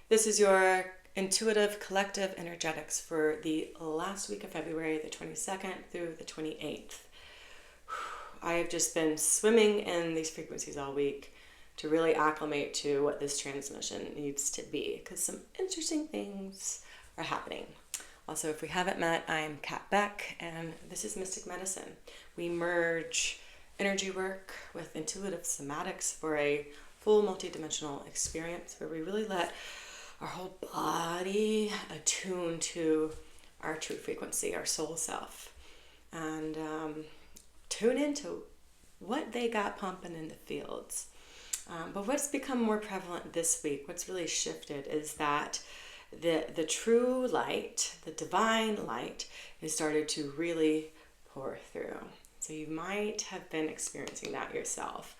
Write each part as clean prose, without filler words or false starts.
This is your intuitive collective energetics for the last week of February, the 22nd through the 28th. I have just been swimming in these frequencies all week to really acclimate to what this transmission needs to be, because some interesting things are happening. Also, if we haven't met, I'm Kat Beck, and this is Mystic Medicine. We merge energy work with intuitive somatics for a full multidimensional experience where we really let our whole body attune to our true frequency, our soul self, and tune into what they got pumping in the fields. But what's become more prevalent this week, what's really shifted, is that the true light, the divine light, has started to really pour through. So you might have been experiencing that yourself.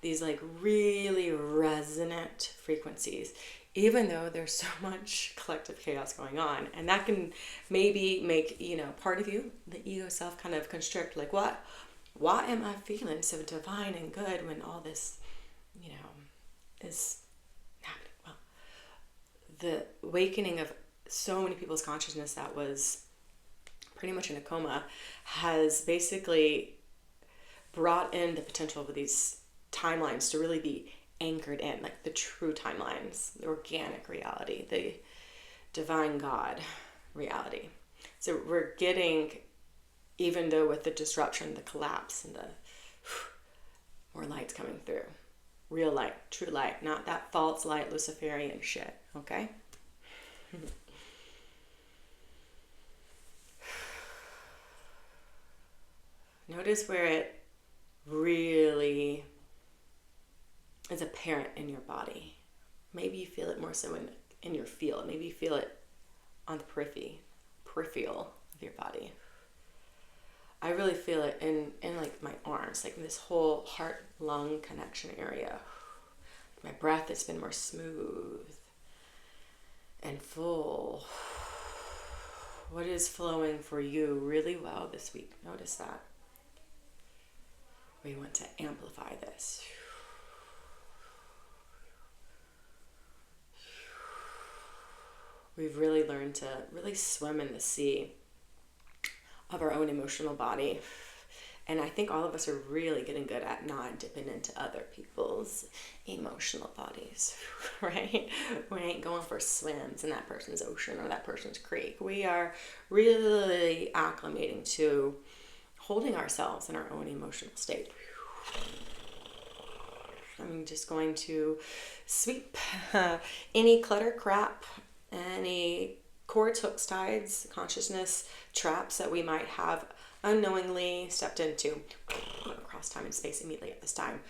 These like really resonant frequencies, even though there's so much collective chaos going on. And that can maybe make, part of you, the ego self, kind of constrict, like, why am I feeling so divine and good when all this, is happening? Well, the awakening of so many people's consciousness that was pretty much in a coma has basically brought in the potential of these timelines to really be anchored in, like the true timelines, the organic reality, the divine God reality. So we're getting, even though with the disruption, the collapse, and the more light's coming through. Real light, true light, not that false light, Luciferian shit, okay? Notice where it really is apparent in your body. Maybe you feel it more so in your field. Maybe you feel it on the peripheral of your body. I really feel it in like my arms, like in this whole heart-lung connection area. My breath has been more smooth and full. What is flowing for you really well this week? Notice that. We want to amplify this. We've really learned to really swim in the sea of our own emotional body. And I think all of us are really getting good at not dipping into other people's emotional bodies, right? We ain't going for swims in that person's ocean or that person's creek. We are really acclimating to holding ourselves in our own emotional state. I'm just going to sweep any clutter, crap, any cords, hooks, tides, consciousness traps that we might have unknowingly stepped into across time and space immediately at this time.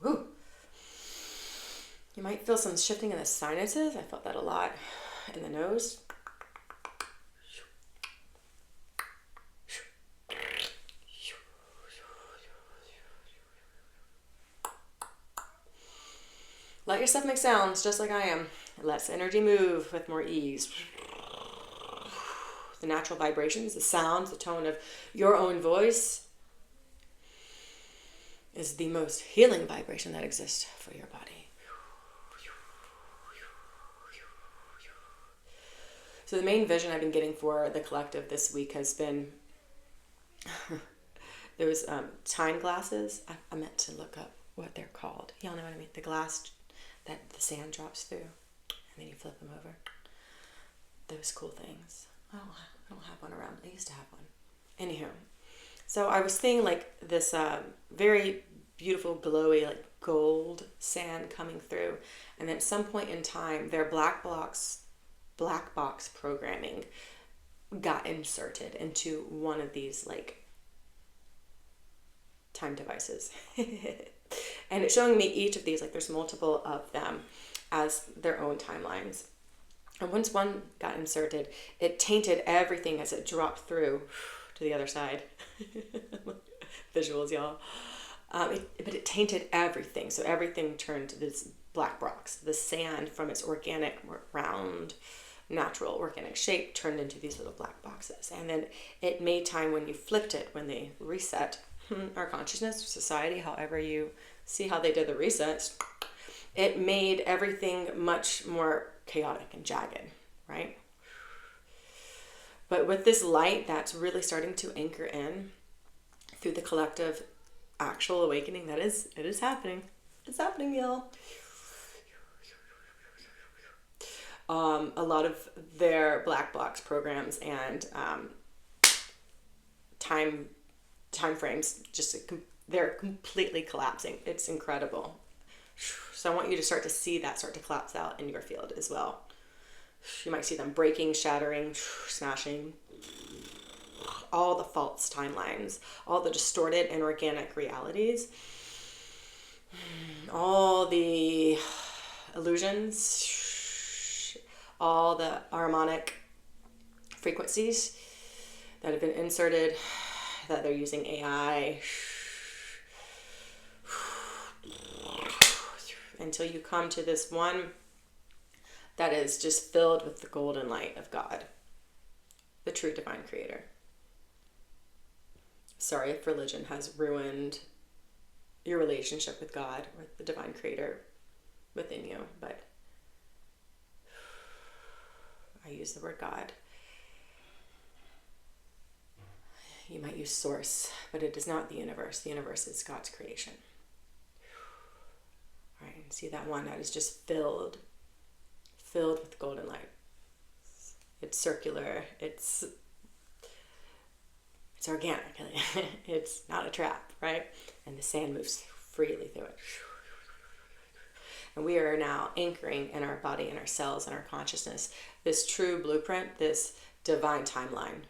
Woo. You might feel some shifting in the sinuses. I felt that a lot in the nose. Let yourself make sounds just like I am. It lets energy move with more ease. The natural vibrations, the sounds, the tone of your own voice is the most healing vibration that exists for your body. So the main vision I've been getting for the collective this week has been those time glasses. I meant to look up what they're called. Y'all know what I mean? The glass that the sand drops through, and then you flip them over. Those cool things. I don't have one around. I used to have one. Anywho, so I was seeing like this very beautiful, glowy, like gold sand coming through, and then at some point in time, their black box programming got inserted into one of these like time devices. And it's showing me each of these, like there's multiple of them as their own timelines. And once one got inserted, it tainted everything as it dropped through to the other side. Visuals, y'all. But it tainted everything. So everything turned to this black box. The sand from its organic, round, natural organic shape turned into these little black boxes. And then it made time when you flipped it, when they reset, our consciousness, society, however you see how they did the research, it made everything much more chaotic and jagged, right? But with this light that's really starting to anchor in through the collective actual awakening, it is happening. It's happening, y'all. A lot of their black box programs and time frames, they're completely collapsing. It's incredible. So I want you to start to see that start to collapse out in your field as well. You might see them breaking, shattering, smashing, all the false timelines, all the distorted and organic realities, all the illusions, all the harmonic frequencies that have been inserted, that they're using AI, until you come to this one that is just filled with the golden light of God, the true divine creator. Sorry if religion has ruined your relationship with God or the divine creator within you, but I use the word God. You might use source, but it is not the universe. The universe is God's creation. All right, see that one that is just filled with golden light. It's circular. It's organic. It's not a trap, right? And the sand moves freely through it. And we are now anchoring in our body, in our cells, in our consciousness, this true blueprint, this divine timeline,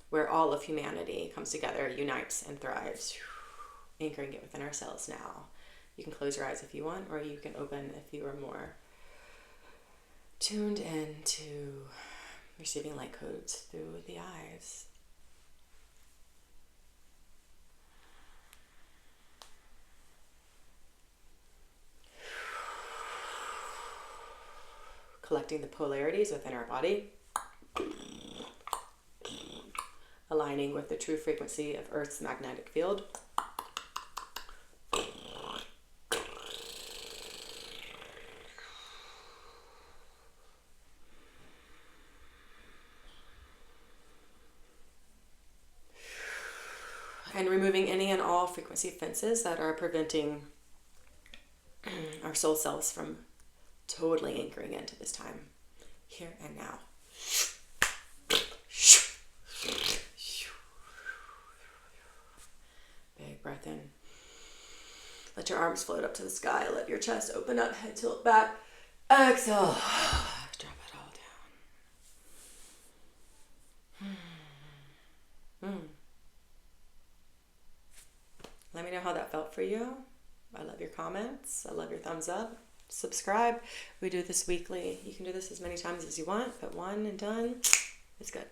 where all of humanity comes together, unites, and thrives, anchoring it within ourselves now. You can close your eyes if you want, or you can open if you are more tuned in to receiving light codes through the eyes. Collecting the polarities within our body, aligning with the true frequency of Earth's magnetic field. And removing any and all frequency fences that are preventing our soul selves from totally anchoring into this time, here and now. Big breath in. Let your arms float up to the sky. Let your chest open up, head tilt back. Exhale. Drop it all down. Let me know how that felt for you. I love your comments. I love your thumbs up. Subscribe. We do this weekly. You can do this as many times as you want, but one and done, it's good.